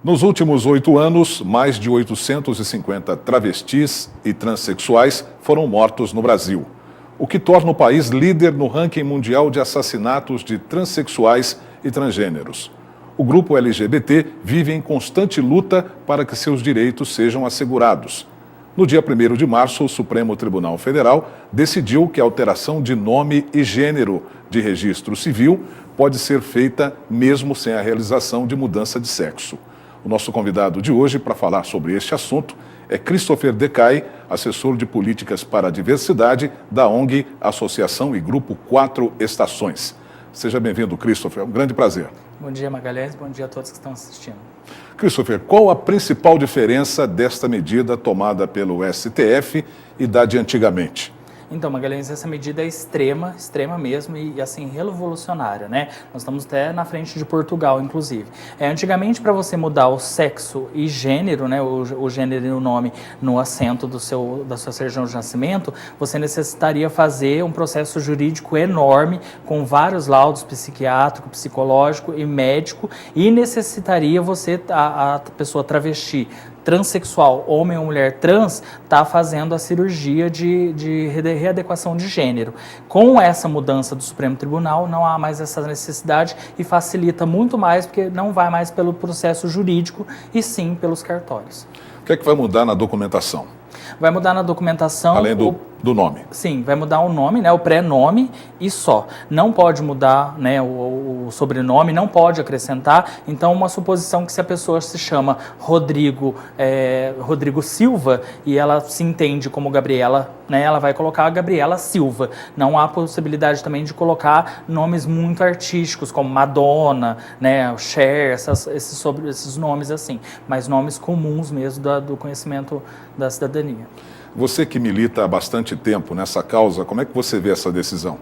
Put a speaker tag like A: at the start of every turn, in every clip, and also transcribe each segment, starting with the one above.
A: Nos últimos 8 anos, mais de 850 travestis e transexuais foram mortos no Brasil, o que torna o país líder no ranking mundial de assassinatos de transexuais e transgêneros. O grupo LGBT vive em constante luta para que seus direitos sejam assegurados. No dia 1º de março, o Supremo Tribunal Federal decidiu que a alteração de nome e gênero de registro civil pode ser feita mesmo sem a realização de mudança de sexo. O nosso convidado de hoje para falar sobre este assunto é Christopher Decay, assessor de políticas para a diversidade da ONG Associação e Grupo 4 Estações. Seja bem-vindo, Christopher, é um grande prazer.
B: Bom dia, Magalhães, bom dia a todos que estão assistindo.
A: Christopher, qual a principal diferença desta medida tomada pelo STF e da de antigamente?
B: Então, Magalhães, essa medida é extrema mesmo e assim, revolucionária, né? Nós estamos até na frente de Portugal, inclusive. Antigamente, para você mudar o sexo e gênero, né, o gênero e o nome no assento da sua certidão de nascimento, você necessitaria fazer um processo jurídico enorme, com vários laudos psiquiátrico, psicológico e médico, e necessitaria você, a pessoa travesti, transexual, homem ou mulher trans, está fazendo a cirurgia de readequação de gênero. Com essa mudança do Supremo Tribunal, não há mais essa necessidade e facilita muito mais, porque não vai mais pelo processo jurídico e sim pelos cartórios.
A: O que é que vai mudar na documentação?
B: Vai mudar na documentação...
A: Além do nome.
B: Sim, vai mudar o nome, né, o pré-nome e só. Não pode mudar, né, o sobrenome, não pode acrescentar. Então, uma suposição que se a pessoa se chama Rodrigo Silva e ela se entende como Gabriela, né, ela vai colocar Gabriela Silva. Não há possibilidade também de colocar nomes muito artísticos, como Madonna, né, Cher, esses nomes assim. Mas nomes comuns mesmo do conhecimento da cidadania.
A: Você que milita há bastante tempo nessa causa, como é que você vê essa decisão?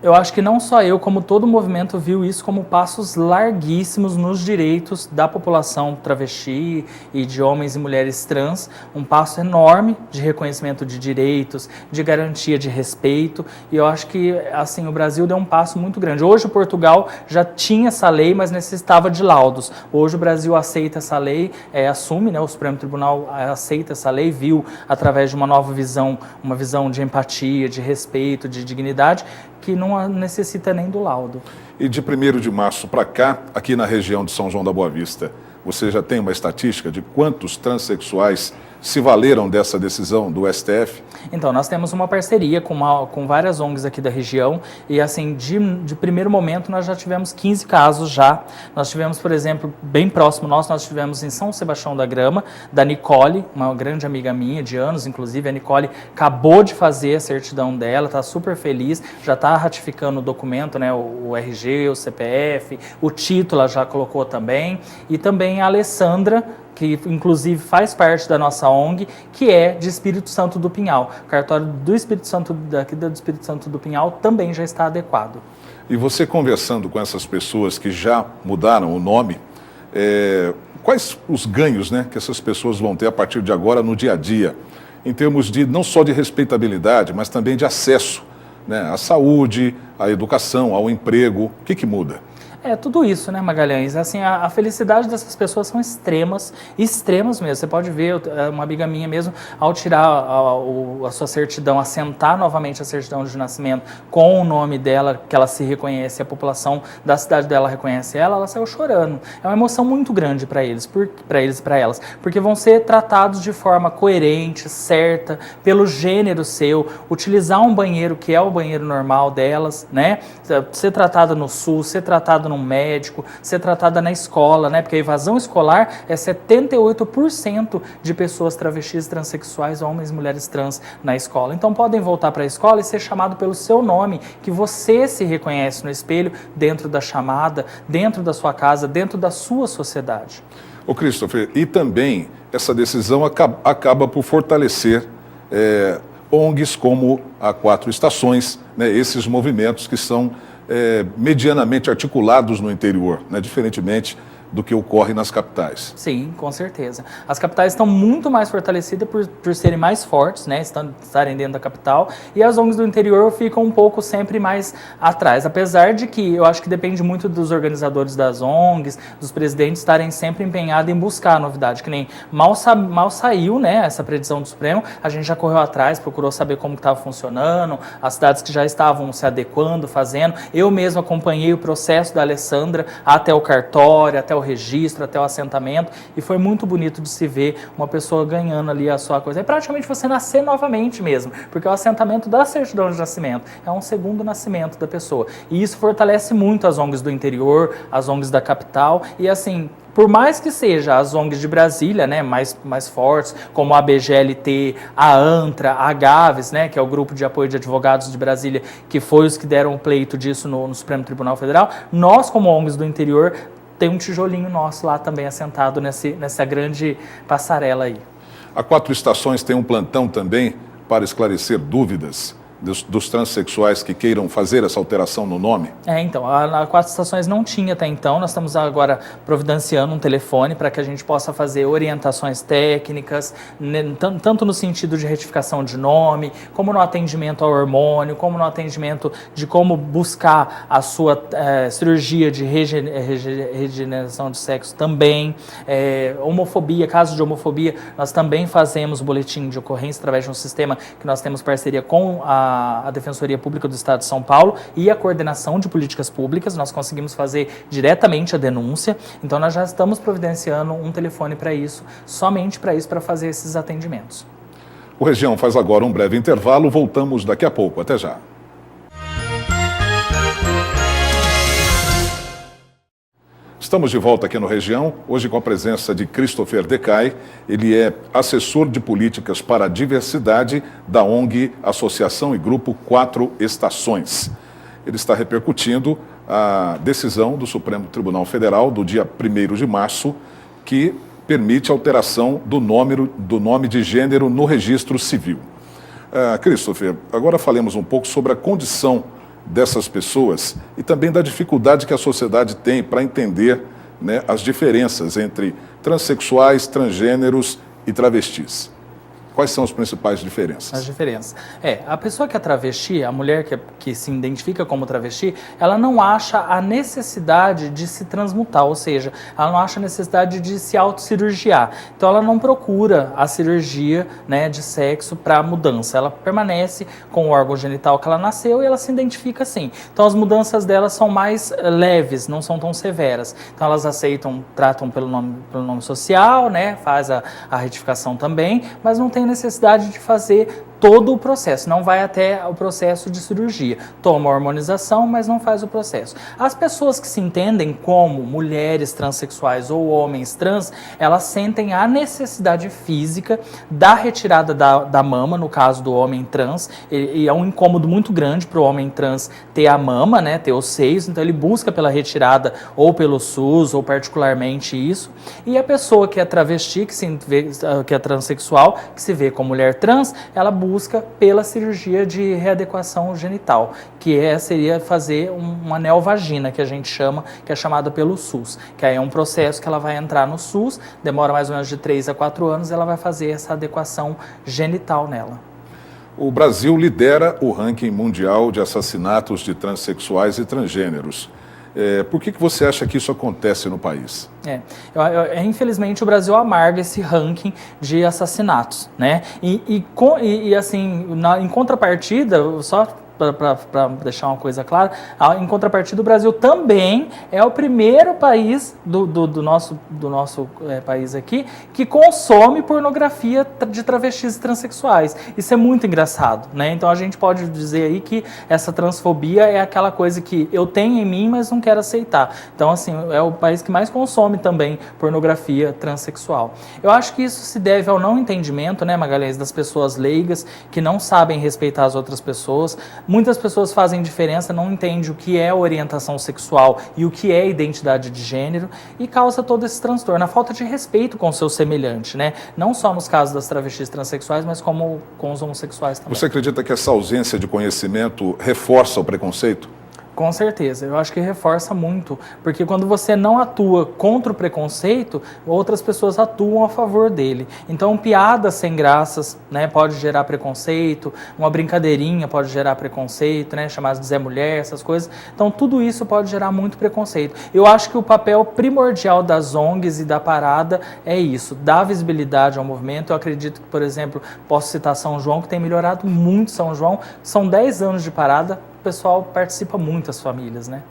B: Eu acho que não só eu, como todo o movimento viu isso como passos larguíssimos nos direitos da população travesti e de homens e mulheres trans, um passo enorme de reconhecimento de direitos, de garantia de respeito, e eu acho que assim o Brasil deu um passo muito grande. Hoje o Portugal já tinha essa lei, mas necessitava de laudos. Hoje o Brasil aceita essa lei, assume, né, o Supremo Tribunal aceita essa lei, viu através de uma nova visão, uma visão de empatia, de respeito, de dignidade, que não necessita nem do laudo.
A: E de 1º de março para cá, aqui na região de São João da Boa Vista, você já tem uma estatística de quantos transexuais se valeram dessa decisão do STF?
B: Então, nós temos uma parceria com várias ONGs aqui da região e, assim, de primeiro momento, nós já tivemos 15 casos já. Nós tivemos, por exemplo, bem próximo nosso, nós tivemos em São Sebastião da Grama, da Nicole, uma grande amiga minha de anos, inclusive. A Nicole acabou de fazer a certidão dela, está super feliz, já está ratificando o documento, né, o RG, o CPF, o título ela já colocou também. E também a Alessandra, que inclusive faz parte da nossa ONG, que é de Espírito Santo do Pinhal. O cartório do Espírito Santo, daqui do Espírito Santo do Pinhal, também já está adequado.
A: E você conversando com essas pessoas que já mudaram o nome, quais os ganhos, né, que essas pessoas vão ter a partir de agora no dia a dia, em termos de não só de respeitabilidade, mas também de acesso, né, à saúde, à educação, ao emprego? O que muda?
B: Tudo isso, né, Magalhães? Assim, a felicidade dessas pessoas são extremas mesmo. Você pode ver, uma amiga minha mesmo, ao tirar a sua certidão, assentar novamente a certidão de nascimento com o nome dela, que ela se reconhece, a população da cidade dela reconhece ela saiu chorando. É uma emoção muito grande para eles e para elas, porque vão ser tratados de forma coerente, certa, pelo gênero seu, utilizar um banheiro que é o banheiro normal delas, né? Ser tratada no SUS, ser tratada num médico, ser tratada na escola, né? Porque a evasão escolar é 78% de pessoas travestis, transexuais, homens e mulheres trans na escola. Então podem voltar para a escola e ser chamado pelo seu nome, que você se reconhece no espelho, dentro da chamada, dentro da sua casa, dentro da sua sociedade.
A: Ô Christopher, e também essa decisão acaba por fortalecer ONGs como a 4 Estações, né? Esses movimentos que são medianamente articulados no interior, né? Diferentemente do que ocorre nas capitais.
B: Sim, com certeza. As capitais estão muito mais fortalecidas por serem mais fortes, né, estarem dentro da capital, e as ONGs do interior ficam um pouco sempre mais atrás, apesar de que eu acho que depende muito dos organizadores das ONGs, dos presidentes estarem sempre empenhados em buscar a novidade, que nem mal saiu, né, essa predição do Supremo, a gente já correu atrás, procurou saber como estava funcionando, as cidades que já estavam se adequando, fazendo. Eu mesmo acompanhei o processo da Alessandra até o cartório, até o registro, até o assentamento, e foi muito bonito de se ver uma pessoa ganhando ali a sua coisa. É praticamente você nascer novamente mesmo, porque o assentamento da certidão de nascimento é um segundo nascimento da pessoa. E isso fortalece muito as ONGs do interior, as ONGs da capital, e assim, por mais que seja as ONGs de Brasília, né, mais fortes, como a ABGLT, a ANTRA, a GAVES, né, que é o Grupo de Apoio de Advogados de Brasília, que foi os que deram o pleito disso no Supremo Tribunal Federal, nós, como ONGs do interior, tem um tijolinho nosso lá também assentado nessa grande passarela aí.
A: A Quatro Estações tem um plantão também para esclarecer dúvidas dos transexuais que queiram fazer essa alteração no nome?
B: Então, a Quatro Estações não tinha até então, nós estamos agora providenciando um telefone para que a gente possa fazer orientações técnicas, né, tanto no sentido de retificação de nome, como no atendimento ao hormônio, como no atendimento de como buscar a sua cirurgia de regeneração de sexo também, homofobia, casos de homofobia, nós também fazemos boletim de ocorrência através de um sistema que nós temos parceria com a Defensoria Pública do Estado de São Paulo e a Coordenação de Políticas Públicas, nós conseguimos fazer diretamente a denúncia, então nós já estamos providenciando um telefone para isso, somente para isso, para fazer esses atendimentos.
A: O Região faz agora um breve intervalo, voltamos daqui a pouco, até já. Estamos de volta aqui no Região, hoje com a presença de Christopher Decay. Ele é assessor de políticas para a diversidade da ONG Associação e Grupo Quatro Estações. Ele está repercutindo a decisão do Supremo Tribunal Federal do dia 1º de março, que permite alteração do nome de gênero no registro civil. Christopher, agora falemos um pouco sobre a condição dessas pessoas e também da dificuldade que a sociedade tem para entender, né, as diferenças entre transexuais, transgêneros e travestis. Quais são as principais diferenças?
B: As diferenças. A pessoa que é travesti, a mulher que se identifica como travesti, ela não acha a necessidade de se transmutar, ou seja, ela não acha a necessidade de se autocirurgiar. Então ela não procura a cirurgia, né, de sexo para mudança. Ela permanece com o órgão genital que ela nasceu e ela se identifica assim. Então as mudanças dela são mais leves, não são tão severas. Então elas aceitam, tratam pelo nome social, né, faz a retificação também, mas não tem necessidade de fazer todo o processo, não vai até o processo de cirurgia. Toma a hormonização, mas não faz o processo. As pessoas que se entendem como mulheres transexuais ou homens trans, elas sentem a necessidade física da retirada da mama, no caso do homem trans, e é um incômodo muito grande para o homem trans ter a mama, né, ter os seios, então ele busca pela retirada ou pelo SUS, ou particularmente isso. E a pessoa que é travesti, que é transexual, que se vê como mulher trans, ela busca pela cirurgia de readequação genital, que seria fazer uma neovagina, que a gente chama, que é chamada pelo SUS, que aí é um processo que ela vai entrar no SUS, demora mais ou menos de 3 a 4 anos, ela vai fazer essa adequação genital nela.
A: O Brasil lidera o ranking mundial de assassinatos de transexuais e transgêneros. Por que você acha que isso acontece no país?
B: Infelizmente o Brasil amarga esse ranking de assassinatos, né? E assim, em contrapartida, só para deixar uma coisa clara, em contrapartida o Brasil também é o primeiro país do nosso país aqui que consome pornografia de travestis e transexuais. Isso é muito engraçado, né? Então a gente pode dizer aí que essa transfobia é aquela coisa que eu tenho em mim, mas não quero aceitar. Então assim, é o país que mais consome também pornografia transexual. Eu acho que isso se deve ao não entendimento, né, Magalhães, das pessoas leigas que não sabem respeitar as outras pessoas. Muitas pessoas fazem diferença, não entendem o que é orientação sexual e o que é identidade de gênero e causa todo esse transtorno, a falta de respeito com o seu semelhante, né? Não só nos casos das travestis transexuais, mas como com os homossexuais também.
A: Você acredita que essa ausência de conhecimento reforça o preconceito?
B: Com certeza, eu acho que reforça muito, porque quando você não atua contra o preconceito, outras pessoas atuam a favor dele. Então, piadas sem graças, né, pode gerar preconceito, uma brincadeirinha pode gerar preconceito, né, chamadas de Zé Mulher, essas coisas. Então, tudo isso pode gerar muito preconceito. Eu acho que o papel primordial das ONGs e da parada é isso, dar visibilidade ao movimento. Eu acredito que, por exemplo, posso citar São João, que tem melhorado muito São João. São 10 anos de parada, o pessoal participa muito, as famílias, né?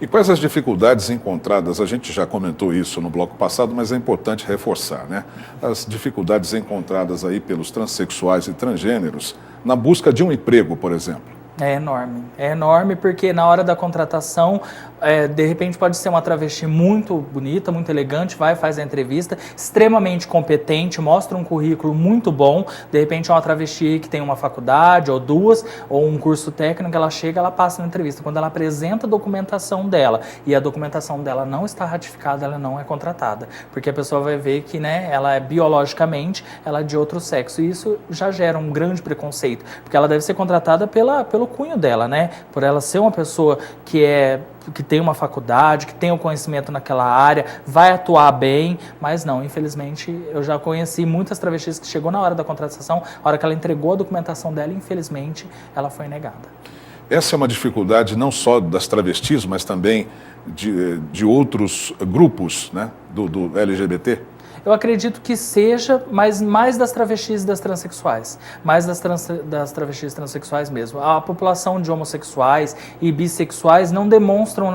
A: E quais as dificuldades encontradas? A gente já comentou isso no bloco passado, mas é importante reforçar, né? As dificuldades encontradas aí pelos transexuais e transgêneros na busca de um emprego, por exemplo.
B: É enorme porque na hora da contratação, de repente pode ser uma travesti muito bonita, muito elegante, faz a entrevista, extremamente competente, mostra um currículo muito bom, de repente é uma travesti que tem uma faculdade ou duas, ou um curso técnico, ela chega, ela passa na entrevista. Quando ela apresenta a documentação dela e a documentação dela não está ratificada, ela não é contratada, porque a pessoa vai ver que, né, ela é biologicamente, ela é de outro sexo, e isso já gera um grande preconceito, porque ela deve ser contratada pelo cunho dela, né? Por ela ser uma pessoa que tem uma faculdade, que tem o conhecimento naquela área, vai atuar bem, mas não, infelizmente, eu já conheci muitas travestis que chegou na hora da contratação, a hora que ela entregou a documentação dela, infelizmente, ela foi negada.
A: Essa é uma dificuldade não só das travestis, mas também de outros grupos, né, do LGBT?
B: Eu acredito que seja, mas mais das travestis e das transexuais. Mais das travestis e transexuais mesmo. A população de homossexuais e bissexuais não demonstram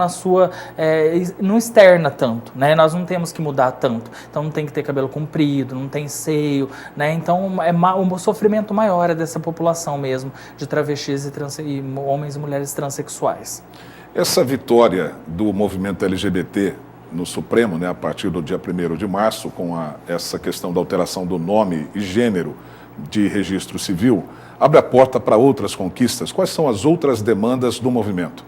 B: não externa tanto, né? Nós não temos que mudar tanto. Então não tem que ter cabelo comprido, não tem seio, né? Então o sofrimento maior é dessa população mesmo, de travestis e homens e mulheres transexuais.
A: Essa vitória do movimento LGBT no Supremo, né, a partir do dia 1º de março, com essa questão da alteração do nome e gênero de registro civil, abre a porta para outras conquistas. Quais são as outras demandas do movimento?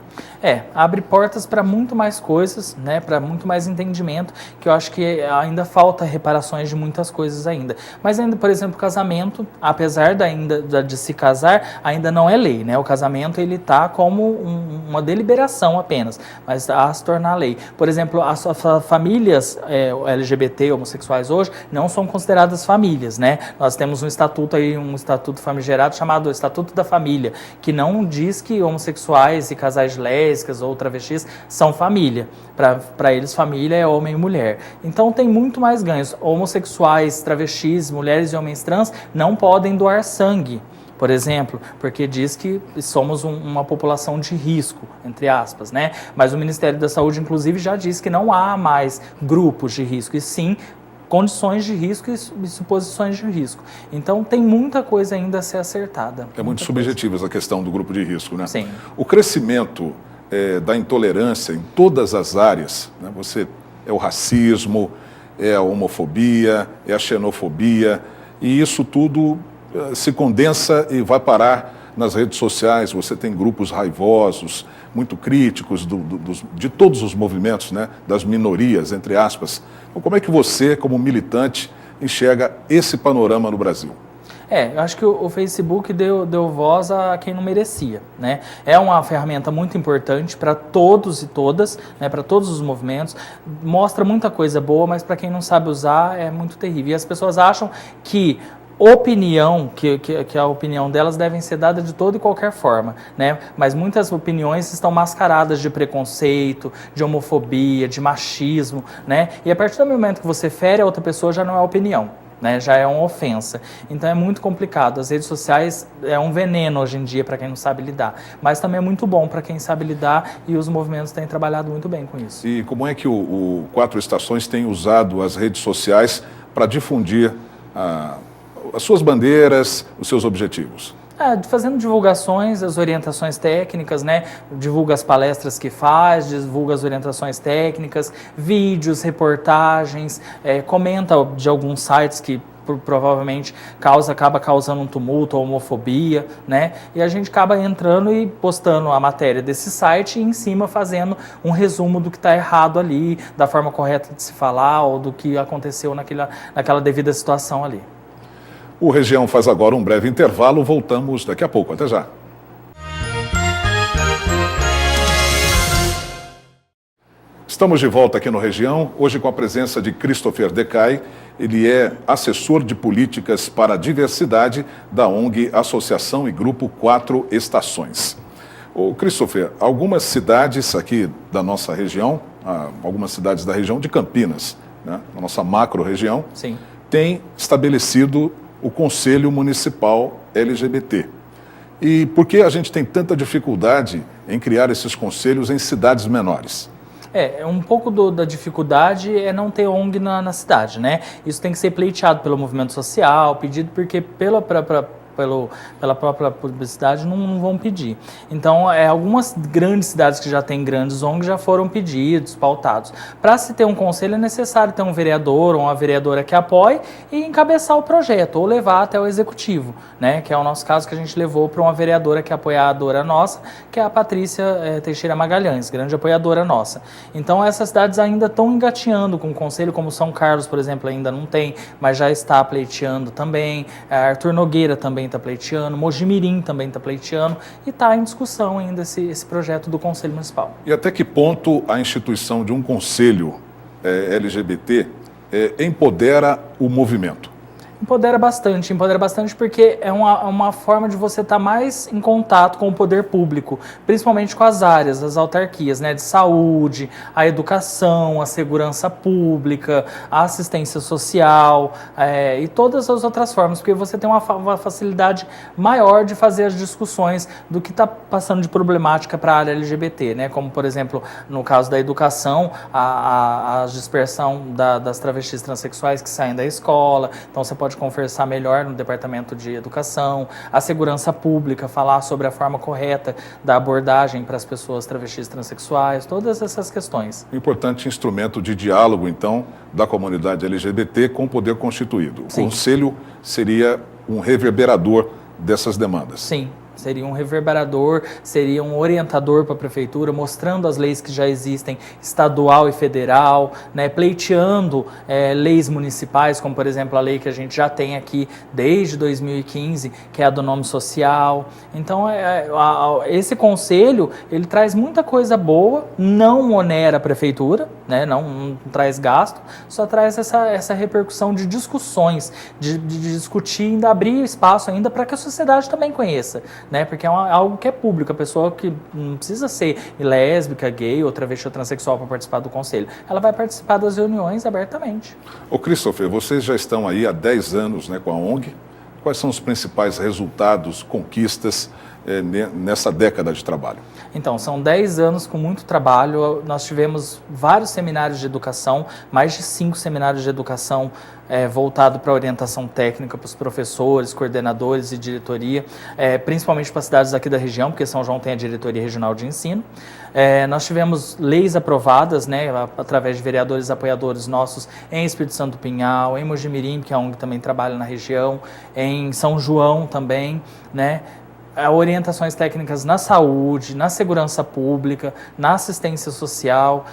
B: Abre portas para muito mais coisas, né, para muito mais entendimento, que eu acho que ainda falta reparações de muitas coisas ainda. Mas ainda, por exemplo, o casamento, apesar de se casar, ainda não é lei, né? O casamento, ele está como uma deliberação apenas, mas está a se tornar lei. Por exemplo, as famílias LGBT, homossexuais hoje, não são consideradas famílias, né? Nós temos um estatuto famigerado chamado Estatuto da Família, que não diz que homossexuais e casais lésbicas ou travestis são família. Para eles, família é homem e mulher. Então, tem muito mais ganhos. Homossexuais, travestis, mulheres e homens trans não podem doar sangue, por exemplo, porque diz que somos uma população de risco, entre aspas, né? Mas o Ministério da Saúde, inclusive, já disse que não há mais grupos de risco, e sim condições de risco e suposições de risco. Então, tem muita coisa ainda a ser acertada.
A: É muito subjetiva essa questão do grupo de risco, né?
B: Sim.
A: O crescimento da intolerância em todas as áreas, né? É o racismo, é a homofobia, é a xenofobia, e isso tudo se condensa e vai parar nas redes sociais. Você tem grupos raivosos, muito críticos de todos os movimentos, né? Das minorias, entre aspas. Então, como é que você, como militante, enxerga esse panorama no Brasil?
B: Eu acho que o Facebook deu voz a quem não merecia, né? É uma ferramenta muito importante para todos e todas, né? Para todos os movimentos. Mostra muita coisa boa, mas para quem não sabe usar é muito terrível. E as pessoas acham que que a opinião delas devem ser dada de toda e qualquer forma, né? Mas muitas opiniões estão mascaradas de preconceito, de homofobia, de machismo, né? E a partir do momento que você fere a outra pessoa, já não é opinião, né? Já é uma ofensa. Então é muito complicado. As redes sociais é um veneno hoje em dia para quem não sabe lidar, mas também é muito bom para quem sabe lidar, e os movimentos têm trabalhado muito bem com isso.
A: E como é que o Quatro Estações tem usado as redes sociais para difundir as suas bandeiras, os seus objetivos?
B: Fazendo divulgações, as orientações técnicas, né? Divulga as palestras que faz, divulga as orientações técnicas, vídeos, reportagens, comenta de alguns sites que provavelmente acaba causando um tumulto, homofobia, né? E a gente acaba entrando e postando a matéria desse site e em cima fazendo um resumo do que está errado ali, da forma correta de se falar ou do que aconteceu naquela devida situação ali.
A: O Região faz agora um breve intervalo, voltamos daqui a pouco. Até já. Estamos de volta aqui no Região, hoje com a presença de Christopher Decay. Ele é assessor de políticas para a diversidade da ONG Associação e Grupo 4 Estações. Ô Christopher, algumas cidades aqui da nossa região, algumas cidades da região de Campinas, né, na nossa macro-região, têm estabelecido o Conselho Municipal LGBT. E por que a gente tem tanta dificuldade em criar esses conselhos em cidades menores?
B: Um pouco da dificuldade é não ter ONG na cidade, né? Isso tem que ser pleiteado pelo movimento social, pedido porque pela própria publicidade não vão pedir. Então, algumas grandes cidades que já têm grandes ONGs já foram pedidos, pautados. Para se ter um conselho é necessário ter um vereador ou uma vereadora que apoie e encabeçar o projeto, ou levar até o executivo, né? Que é o nosso caso que a gente levou para uma vereadora que é apoiadora nossa, que é a Patrícia Teixeira Magalhães, grande apoiadora nossa. Então, essas cidades ainda estão engatinhando com o conselho, como São Carlos, por exemplo, ainda não tem, mas já está pleiteando também. Arthur Nogueira também está pleiteando, Mojimirim também está pleiteando e está em discussão ainda esse projeto do Conselho Municipal.
A: E até que ponto a instituição de um conselho LGBT empodera o movimento?
B: Empodera bastante porque é uma forma de você estar mais em contato com o poder público, principalmente com as áreas, as autarquias, né, de saúde, a educação, a segurança pública, a assistência social e todas as outras formas, porque você tem uma facilidade maior de fazer as discussões do que está passando de problemática para a área LGBT, né, como por exemplo, no caso da educação, a dispersão das travestis transexuais que saem da escola, então você pode conversar melhor no departamento de educação, a segurança pública, falar sobre a forma correta da abordagem para as pessoas travestis transexuais, todas essas questões.
A: Um importante instrumento de diálogo, então, da comunidade LGBT com o poder constituído. O conselho seria um reverberador dessas demandas.
B: Sim. Seria um reverberador, seria um orientador para a prefeitura, mostrando as leis que já existem, estadual e federal, né, pleiteando leis municipais, como por exemplo a lei que a gente já tem aqui desde 2015, que é a do nome social. Então esse conselho, ele traz muita coisa boa, não onera a prefeitura, né, não traz gasto, só traz essa repercussão de discussões, de discutir, ainda abrir espaço ainda para que a sociedade também conheça. Né? Porque é algo que é público, a pessoa que não precisa ser lésbica, gay ou travesti ou transexual para participar do conselho, ela vai participar das reuniões abertamente.
A: Ô Christopher, vocês já estão aí há 10 anos, né, com a ONG. Quais são os principais resultados, conquistas nessa década de trabalho?
B: Então, são 10 anos com muito trabalho. Nós tivemos vários seminários de educação, mais de 5 seminários de educação voltado para a orientação técnica, para os professores, coordenadores e diretoria, principalmente para as cidades aqui da região, porque São João tem a diretoria regional de ensino. Nós tivemos leis aprovadas, né, através de vereadores apoiadores nossos em Espírito Santo Pinhal, em Mojimirim, que é a ONG também trabalha na região, em São João também, né? Orientações técnicas na saúde, na segurança pública, na assistência social,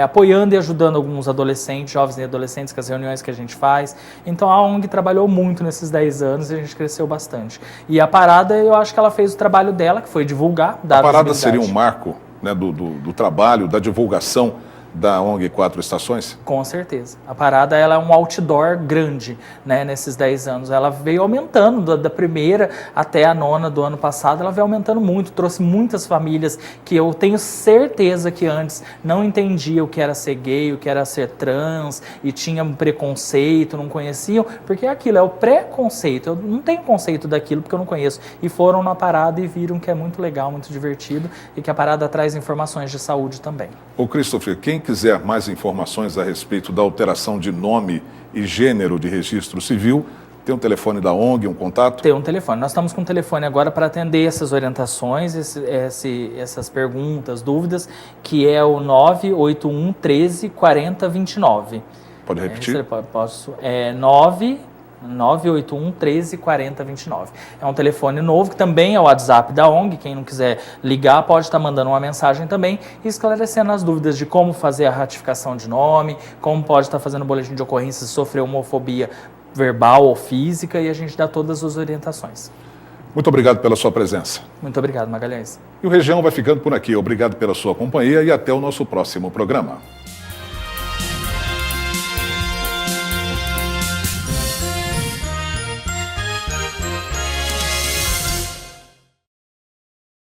B: apoiando e ajudando alguns adolescentes, jovens e adolescentes, com as reuniões que a gente faz. Então a ONG trabalhou muito nesses 10 anos e a gente cresceu bastante. E a Parada, eu acho que ela fez o trabalho dela, que foi divulgar, dar
A: a Parada seria um marco, né, do trabalho, da divulgação da ONG 4 Estações?
B: Com certeza. A Parada, ela é um outdoor grande, né, nesses 10 anos. Ela veio aumentando, da primeira até a 9ª do ano passado, ela veio aumentando muito, trouxe muitas famílias que eu tenho certeza que antes não entendiam o que era ser gay, o que era ser trans, e tinha um preconceito, não conheciam, porque é aquilo, é o preconceito. Eu não tenho conceito daquilo porque eu não conheço. E foram na Parada e viram que é muito legal, muito divertido, e que a Parada traz informações de saúde também.
A: Ô Christopher, quem quiser mais informações a respeito da alteração de nome e gênero de registro civil, tem um telefone da ONG, um contato?
B: Tem um telefone. Nós estamos com um telefone agora para atender essas orientações, essas perguntas, dúvidas, que é o 981 13 40 29.
A: Pode repetir?
B: Posso. 981 13 40 29. É um telefone novo, que também é o WhatsApp da ONG. Quem não quiser ligar pode estar mandando uma mensagem também, esclarecendo as dúvidas de como fazer a ratificação de nome, como pode estar fazendo boletim de ocorrência se sofrer homofobia verbal ou física, e a gente dá todas as orientações.
A: Muito obrigado pela sua presença.
B: Muito obrigado, Magalhães.
A: E o Região vai ficando por aqui. Obrigado pela sua companhia e até o nosso próximo programa.